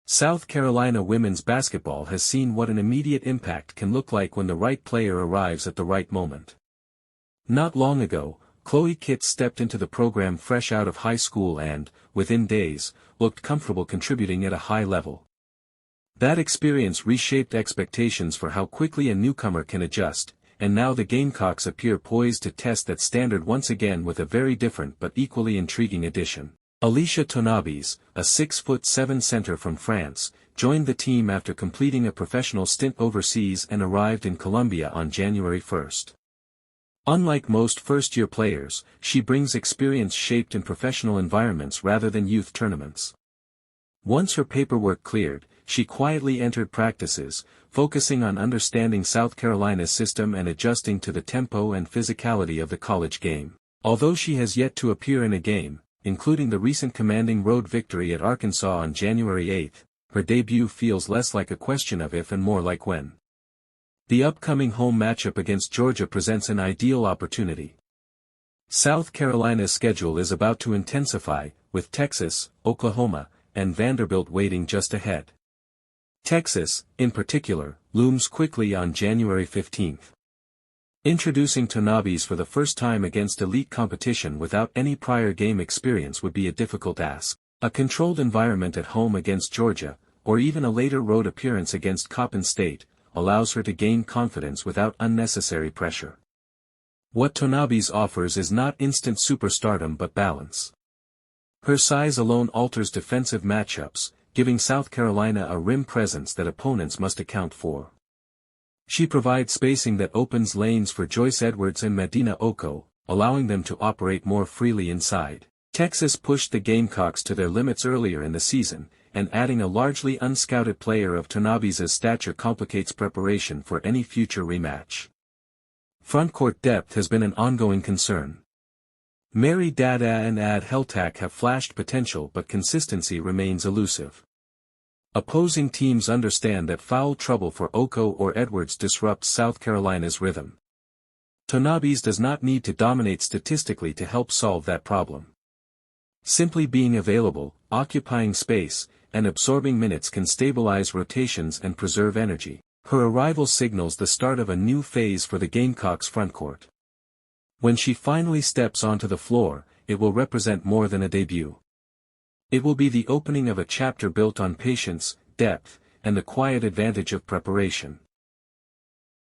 South Carolina women's basketball has seen what an immediate impact can look like when the right player arrives at the right moment. Not long ago, Chloe Kitts stepped into the program fresh out of high school and, within days, looked comfortable contributing at a high level. That experience reshaped expectations for how quickly a newcomer can adjust, and now the Gamecocks appear poised to test that standard once again with a very different but equally intriguing addition. Alicia Tournebize, a 6'7" center from France, joined the team after completing a professional stint overseas and arrived in Colombia on January 1. Unlike most first-year players, she brings experience shaped in professional environments rather than youth tournaments. Once her paperwork cleared, she quietly entered practices, focusing on understanding South Carolina's system and adjusting to the tempo and physicality of the college game. Although she has yet to appear in a game, including the recent commanding road victory at Arkansas on January 8, her debut feels less like a question of if and more like when. The upcoming home matchup against Georgia presents an ideal opportunity. South Carolina's schedule is about to intensify, with Texas, Oklahoma, and Vanderbilt waiting just ahead. Texas, in particular, looms quickly on January 15. Introducing Tournebize for the first time against elite competition without any prior game experience would be a difficult ask. A controlled environment at home against Georgia, or even a later road appearance against Coppin State, allows her to gain confidence without unnecessary pressure. What Tournebize offers is not instant superstardom but balance. Her size alone alters defensive matchups, giving South Carolina a rim presence that opponents must account for. She provides spacing that opens lanes for Joyce Edwards and Medina Oko, allowing them to operate more freely inside. Texas pushed the Gamecocks to their limits earlier in the season, and adding a largely unscouted player of Tournebize's stature complicates preparation for any future rematch. Frontcourt depth has been an ongoing concern. Mary Dada and Ad Heltak have flashed potential but consistency remains elusive. Opposing teams understand that foul trouble for Oko or Edwards disrupts South Carolina's rhythm. Tournebize does not need to dominate statistically to help solve that problem. Simply being available, occupying space, and absorbing minutes can stabilize rotations and preserve energy. Her arrival signals the start of a new phase for the Gamecocks frontcourt. When she finally steps onto the floor, it will represent more than a debut. It will be the opening of a chapter built on patience, depth, and the quiet advantage of preparation.